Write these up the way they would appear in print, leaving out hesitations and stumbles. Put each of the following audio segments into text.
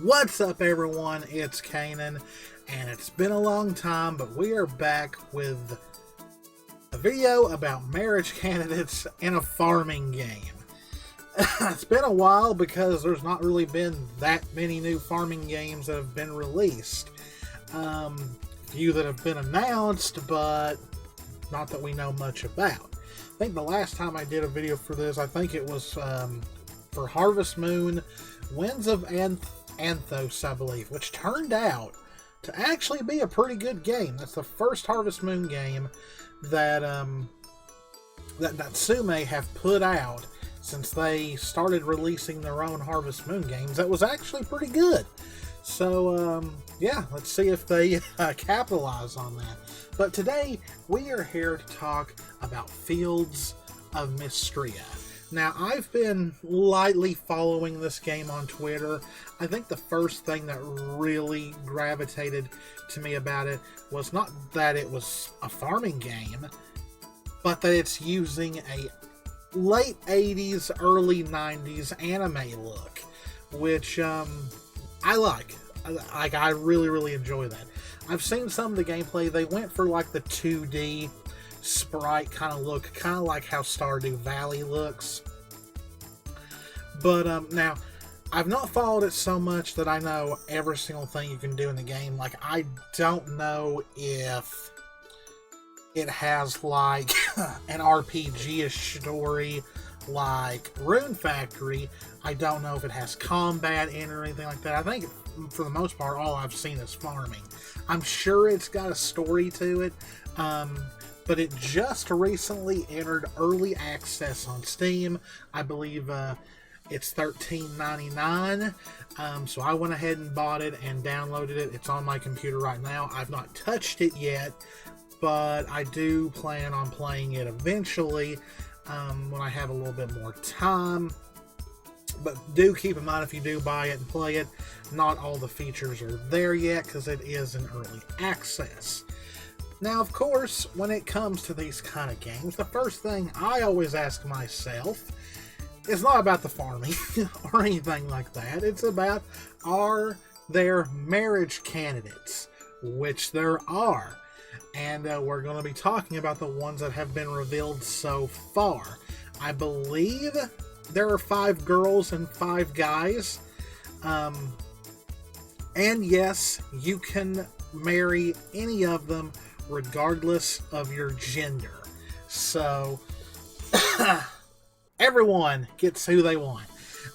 What's up, everyone? It's Cannan, and it's been a long time, but we are back with a video about marriage candidates in a farming game. It's been a while because there's not really been that many new farming games that have been released. Few that have been announced, but not that we know much about. I think the last time I did a video for this, I think it was for Harvest Moon, Winds of Anthos, I believe, which turned out to actually be a pretty good game. That's the first Harvest Moon game that Sume have put out since they started releasing their own Harvest Moon games. That was actually pretty good. So, yeah, let's see if they capitalize on that. But today, we are here to talk about Fields of Mistria. Now, I've been lightly following this game on Twitter. I think the first thing that really gravitated to me about it was not that it was a farming game, but that it's using a late 80s, early 90s anime look, which I like. I really enjoy that. I've seen some of the gameplay. They went for like the 2D sprite kind of look, kind of like how Stardew Valley looks. But now, I've not followed it so much that I know every single thing you can do in the game. Like, I don't know if it has like an RPG-ish story like Rune Factory. I don't know if it has combat in or anything like that. I think for the most part all I've seen is farming. I'm sure it's got a story to it, but it just recently entered early access on Steam. I believe it's $13.99, so I went ahead and bought it and downloaded it. It's on my computer right now. I've not touched it yet, but I do plan on playing it eventually when I have a little bit more time. But do keep in mind, if you do buy it and play it, not all the features are there yet because it is in early access. Now, of course, when it comes to these kind of games, the first thing I always ask myself is not about the farming or anything like that. It's about, are there marriage candidates? Which there are. And we're going to be talking about the ones that have been revealed so far. I believe there are 5 girls and 5 guys. And yes, you can marry any of them regardless of your gender. So, everyone gets who they want.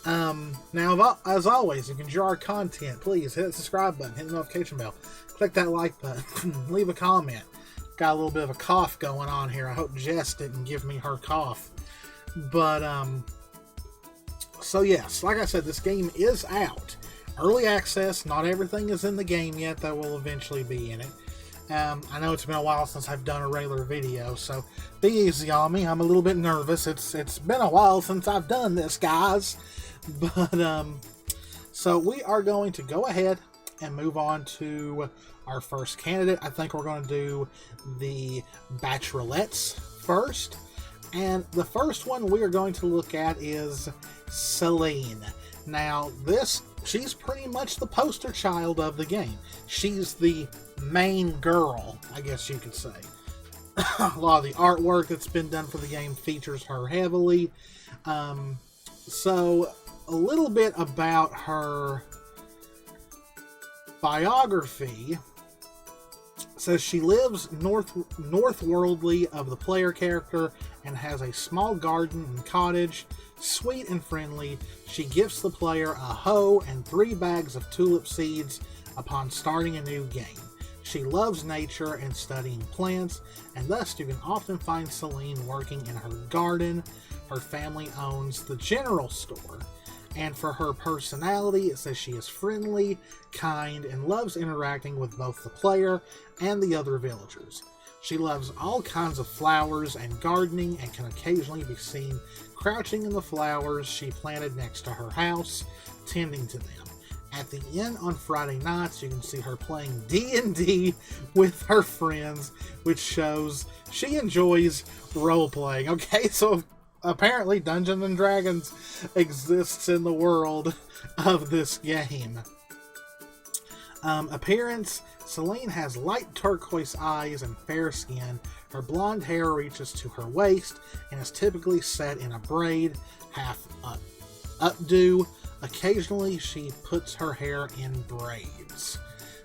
Now, as always, if you enjoy our content, please hit the subscribe button, hit the notification bell, click that like button, leave a comment. Got a little bit of a cough going on here. I hope Jess didn't give me her cough. But, so yes, like I said, this game is out. Early access, not everything is in the game yet. That will eventually be in it. I know it's been a while since I've done a regular video, so be easy on me. I'm a little bit nervous. It's been a while since I've done this, guys. But, so we are going to go ahead and move on to our first candidate. I think we're going to do the Bachelorettes first. And the first one we are going to look at is Celine. Now, she's pretty much the poster child of the game. She's the main girl, I guess you could say. A lot of the artwork that's been done for the game features her heavily. So, a little bit about her biography. Says she lives northwardly of the player character and has a small garden and cottage. Sweet and friendly, she gifts the player a hoe and 3 bags of tulip seeds upon starting a new game. She loves nature and studying plants, and thus you can often find Celine working in her garden. Her family owns the general store. And for her personality, it says she is friendly, kind, and loves interacting with both the player and the other villagers. She loves all kinds of flowers and gardening and can occasionally be seen crouching in the flowers she planted next to her house, tending to them. At the inn on Friday nights, you can see her playing D&D with her friends, which shows she enjoys role-playing. Okay, so apparently Dungeons and Dragons exists in the world of this game. Appearance, Celine has light turquoise eyes and fair skin. Her blonde hair reaches to her waist and is typically set in a braid, half updo. Occasionally, she puts her hair in braids.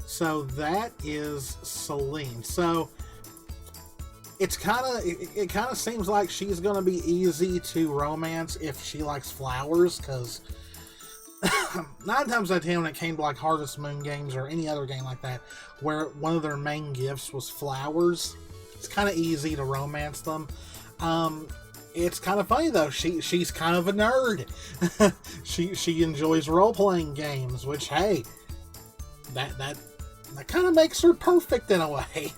So that is Celine. So it kind of seems like she's going to be easy to romance if she likes flowers, because 9 times out of 10 when it came to like Harvest Moon games or any other game like that, where one of their main gifts was flowers, it's kind of easy to romance them. It's kind of funny though. She's kind of a nerd. she enjoys role-playing games, which, hey, that kind of makes her perfect in a way.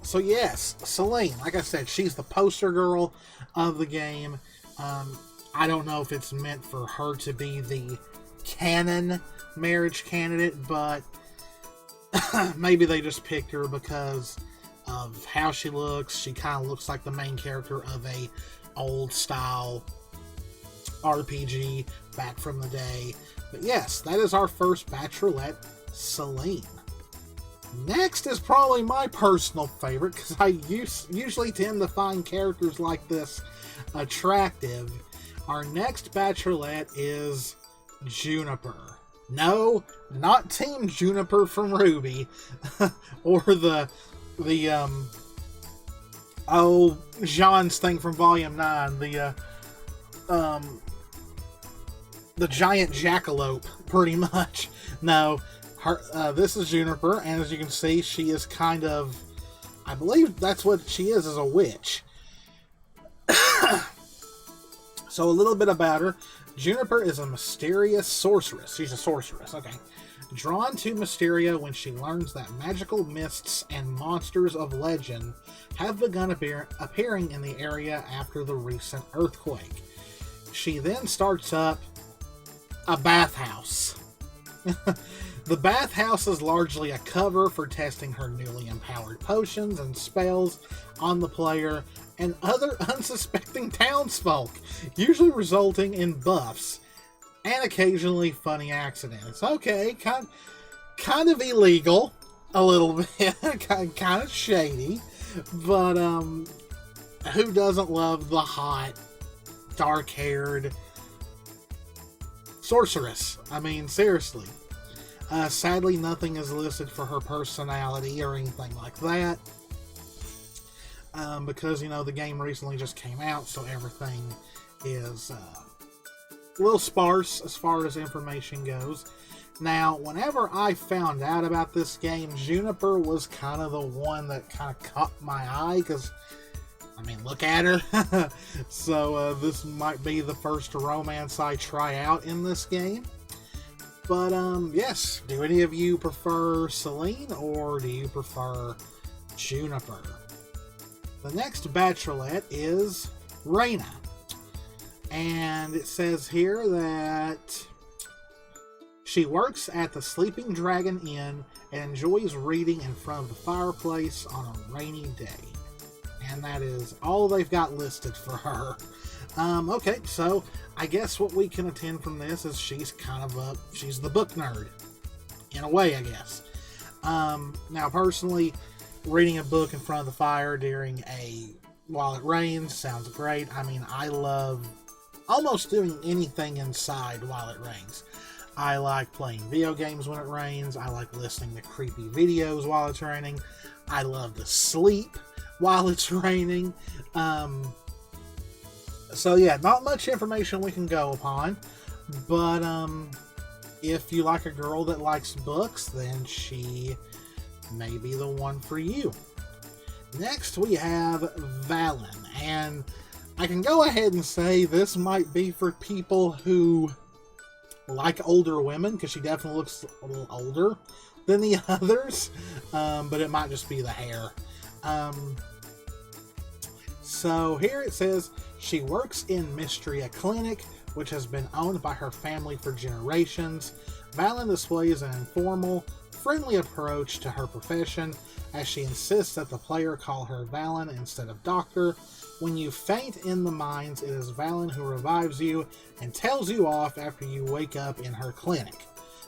So yes, Celine, like I said, she's the poster girl of the game. I don't know if it's meant for her to be the Cannan marriage candidate, but maybe they just picked her because of how she looks. She kind of looks like the main character of a old style RPG back from the day. But yes, that is our first Bachelorette, Celine. Next is probably my personal favorite, because I usually tend to find characters like this attractive. Our next Bachelorette is Juniper. No, not Team Juniper from Ruby, or the Jean's thing from Volume 9, the giant jackalope, pretty much. No, this is Juniper, and as you can see, she is kind of, I believe that's what she is a witch. So a little bit about her. Juniper is a mysterious sorceress. She's a sorceress, okay. Drawn to Mysteria when she learns that magical mists and monsters of legend have begun appearing in the area after the recent earthquake. She then starts up a bathhouse. The bathhouse is largely a cover for testing her newly empowered potions and spells on the player and other unsuspecting townsfolk, usually resulting in buffs and occasionally funny accidents. Okay, kind of illegal, a little bit, kind of shady, but who doesn't love the hot, dark-haired sorceress? I mean, seriously. Sadly, nothing is listed for her personality or anything like that. Because, you know, the game recently just came out, so everything is a little sparse as far as information goes. Now, whenever I found out about this game, Juniper was kind of the one that kind of caught my eye, because, I mean, look at her. So, this might be the first romance I try out in this game. But, yes, do any of you prefer Celine, or do you prefer Juniper? The next Bachelorette is Raina. And it says here that she works at the Sleeping Dragon Inn and enjoys reading in front of the fireplace on a rainy day. And that is all they've got listed for her. Okay, so I guess what we can attend from this is she's she's the book nerd. In a way, I guess. Now, personally, reading a book in front of the fire while it rains sounds great. I mean, I love almost doing anything inside while it rains. I like playing video games when it rains. I like listening to creepy videos while it's raining. I love to sleep while it's raining. So yeah, not much information we can go upon, but if you like a girl that likes books, then she may be the one for you. Next we have Valen, and I can go ahead and say this might be for people who like older women, because she definitely looks a little older than the others, but it might just be the hair. So here it says she works in Mistria Clinic, which has been owned by her family for generations. Valen displays an informal, friendly approach to her profession, as she insists that the player call her Valen instead of Doctor. When you faint in the mines, it is Valen who revives you and tells you off after you wake up in her clinic.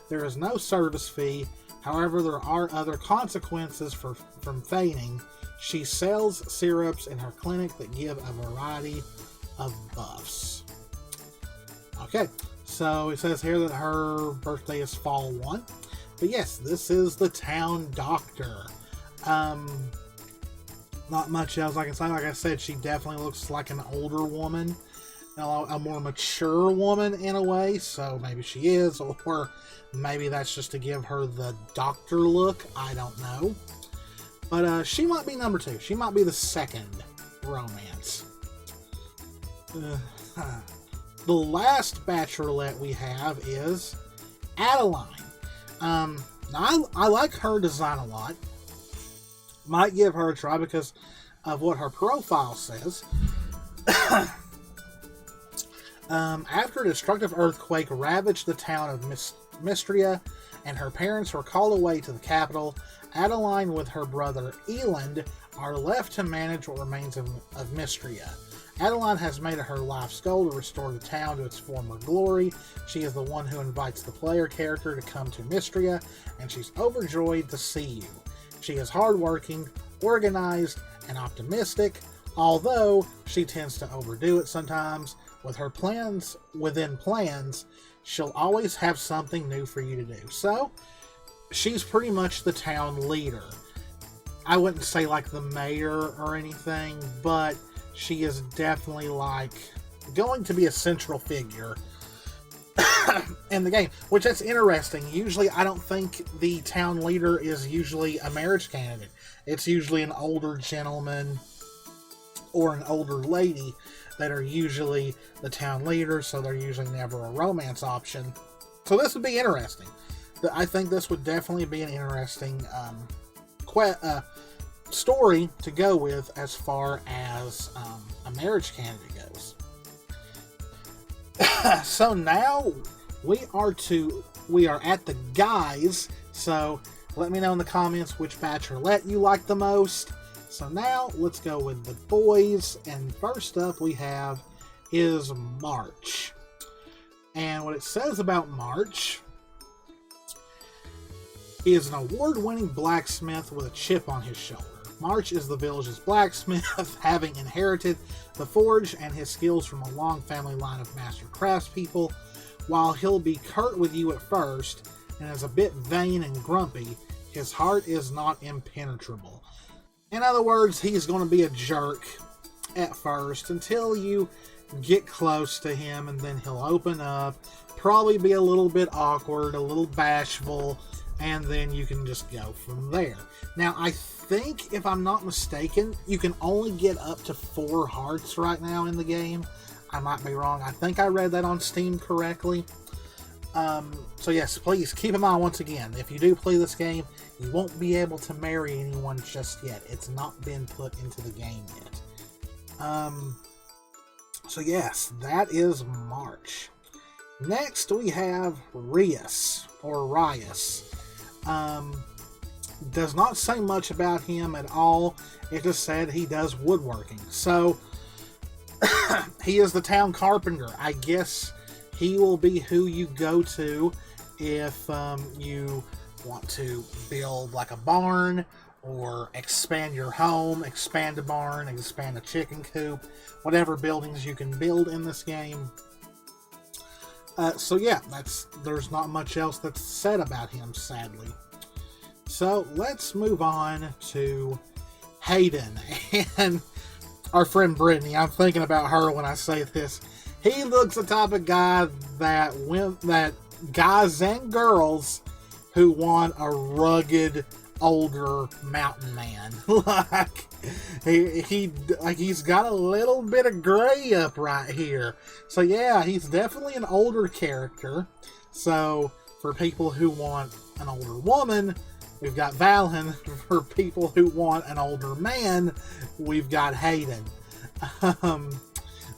There is no service fee. However, there are other consequences from fainting. She sells syrups in her clinic that give a variety of buffs. Okay, so it says here that her birthday is Fall 1. But yes, this is the town doctor. Not much else I can say. Like I said, she definitely looks like an older woman. A more mature woman in a way, so maybe she is, or maybe that's just to give her the doctor look. I don't know. But she might be number 2. She might be the second romance. The last Bachelorette we have is Adeline. Now I like her design a lot. Might give her a try because of what her profile says. After a destructive earthquake ravaged the town of Mistria and her parents were called away to the capital, Adeline with her brother Eland are left to manage what remains of Mistria. Adeline has made it her life's goal to restore the town to its former glory. She is the one who invites the player character to come to Mistria, and she's overjoyed to see you. She is hardworking, organized, and optimistic, although she tends to overdo it sometimes. With her plans within plans, she'll always have something new for you to do. So, she's pretty much the town leader. I wouldn't say like the mayor or anything, but she is definitely like going to be a central figure in the game, which that's interesting. Usually I don't think the town leader is usually a marriage candidate. It's usually an older gentleman or an older lady that are usually the town leader, so they're usually never a romance option. So this would be interesting. I think this would definitely be an interesting story to go with as far as a marriage candidate goes. So now we are at the guys. So let me know in the comments which Bachelorette you like the most. So now let's go with the boys, and first up we have is March. And what it says about March is an award-winning blacksmith with a chip on his shoulder. March is the village's blacksmith, having inherited the forge and his skills from a long family line of master craftspeople. While he'll be curt with you at first and is a bit vain and grumpy, his heart is not impenetrable. In other words, he's going to be a jerk at first until you get close to him, and then he'll open up, probably be a little bit awkward, a little bashful, and then you can just go from there. Now, I think, if I'm not mistaken, you can only get up to 4 hearts right now in the game. I might be wrong. I think I read that on Steam correctly. So yes, please keep in mind once again, if you do play this game, you won't be able to marry anyone just yet. It's not been put into the game yet. So yes, that is March. Next we have Rias, or Rias. Does not say much about him at all. It just said he does woodworking. So he is the town carpenter. I guess he will be who you go to if you want to build like a barn, or expand your home, expand a barn, expand a chicken coop, whatever buildings you can build in this game. So yeah, there's not much else that's said about him, sadly. So let's move on to Hayden and our friend Brittany. I'm thinking about her when I say this. He looks the type of guy that guys and girls who want a rugged, older mountain man. Like he's got a little bit of gray up right here. So yeah, he's definitely an older character. So for people who want an older woman, we've got Valen. For people who want an older man, we've got Hayden.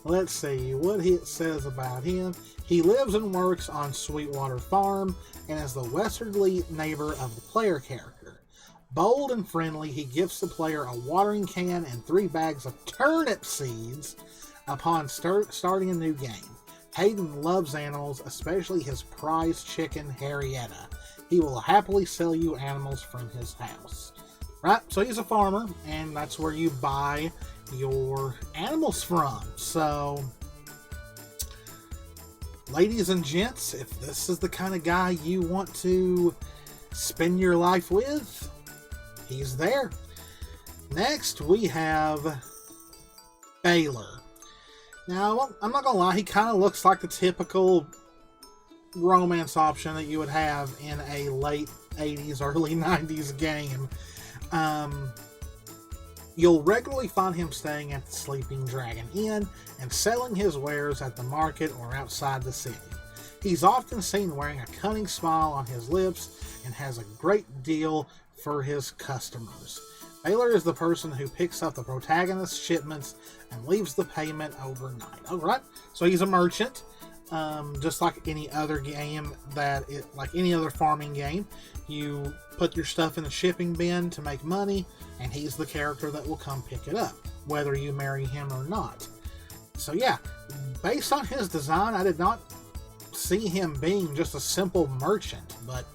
Let's see what it says about him. He lives and works on Sweetwater Farm and is the westerly neighbor of the player character. Bold and friendly, he gives the player a watering can and 3 bags of turnip seeds upon starting a new game. Hayden loves animals, especially his prized chicken, Harrietta. he will happily sell you animals from his house. Right? So he's a farmer, and that's where you buy your animals from. So, ladies and gents, if this is the kind of guy you want to spend your life with, he's there. Next, we have Baylor. Now, I'm not gonna lie, he kind of looks like the typical romance option that you would have in a late 80s, early 90s game. You'll regularly find him staying at the Sleeping Dragon Inn and selling his wares at the market or outside the city. He's often seen wearing a cunning smile on his lips and has a great deal for his customers. Baylor is the person who picks up the protagonist's shipments and leaves the payment overnight. Alright, so he's a merchant. Just like any other game like any other farming game, you put your stuff in the shipping bin to make money, and he's the character that will come pick it up, whether you marry him or not. So yeah, based on his design, I did not see him being just a simple merchant, but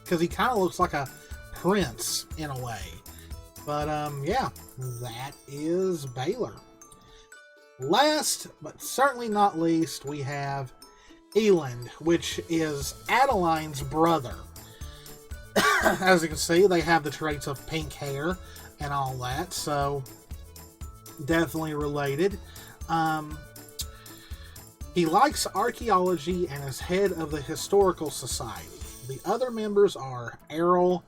because he kind of looks like a prince in a way. But yeah, that is Baylor. Last, but certainly not least, we have Eland, which is Adeline's brother. As you can see, they have the traits of pink hair and all that, so definitely related. He likes archaeology and is head of the Historical Society. The other members are Errol,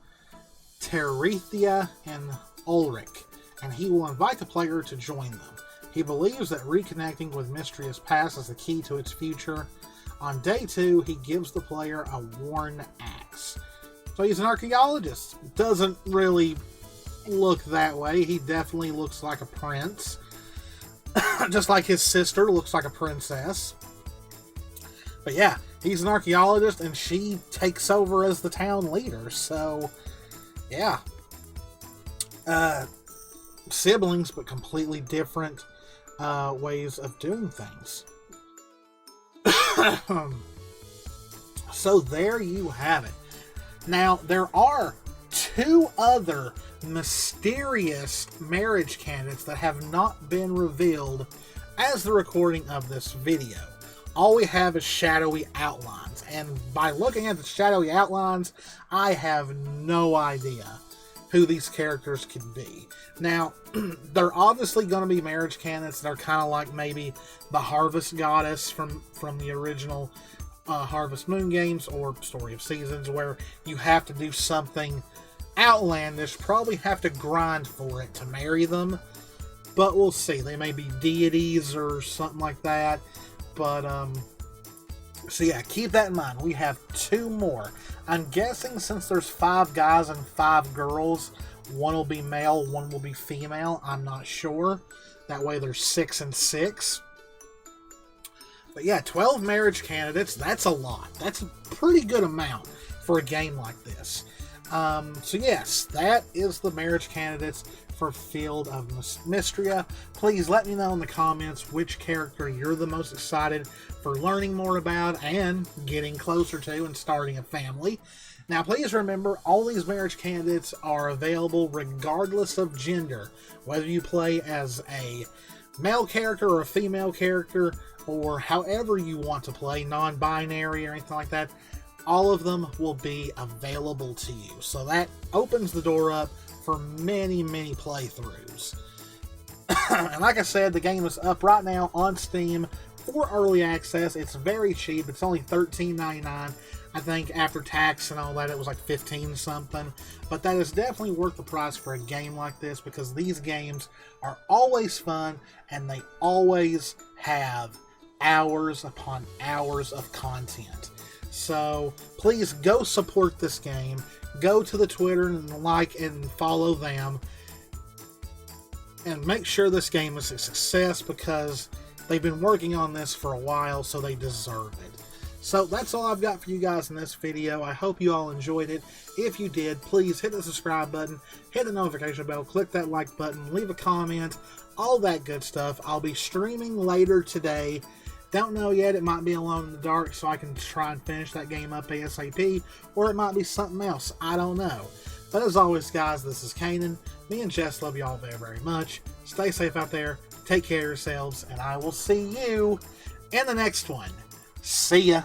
Terethia, and Ulrich, and he will invite the player to join them. He believes that reconnecting with Mistria's past is the key to its future. On day 2, he gives the player a worn axe. So he's an archaeologist. Doesn't really look that way. He definitely looks like a prince. Just like his sister looks like a princess. But yeah, he's an archaeologist, and she takes over as the town leader. So, yeah. Siblings, but completely different ways of doing things. So there you have it. Now, there are 2 other mysterious marriage candidates that have not been revealed as the recording of this video. All we have is shadowy outlines, and by looking at the shadowy outlines, I have no idea who these characters could be. Now, they're obviously going to be marriage candidates. They're kind of like maybe the Harvest Goddess from the original Harvest Moon games or Story of Seasons, where you have to do something outlandish, probably have to grind for it to marry them. But we'll see. They may be deities or something like that. But, so yeah, keep that in mind. We have 2 more. I'm guessing since there's 5 guys and 5 girls, one will be male, one will be female. I'm not sure. That way there's 6 and 6. But yeah, 12 marriage candidates, that's a lot. That's a pretty good amount for a game like this. So yes, that is the marriage candidates for Field of Mistria. Please let me know in the comments which character you're the most excited for learning more about and getting closer to and starting a family. Now, please remember, all these marriage candidates are available regardless of gender. Whether you play as a male character or a female character, or however you want to play, non-binary or anything like that, all of them will be available to you. So that opens the door up for many, many playthroughs. And like I said, the game is up right now on Steam for early access. It's very cheap. It's only $13.99. I think after tax and all that, it was like $15 something. But that is definitely worth the price for a game like this, because these games are always fun and they always have hours upon hours of content. So please go support this game. Go to the Twitter and like and follow them. And make sure this game is a success, because they've been working on this for a while, so they deserve it. So that's all I've got for you guys in this video. I hope you all enjoyed it. If you did, please hit the subscribe button, hit the notification bell, click that like button, leave a comment, all that good stuff. I'll be streaming later today Don't know yet. It might be Alone in the Dark, so I can try and finish that game up ASAP, or it might be something else. I don't know. But as always, guys, this is Canaan. Me and Jess love you all very, very much. Stay safe out there. Take care of yourselves, and I will see you in the next one. See ya.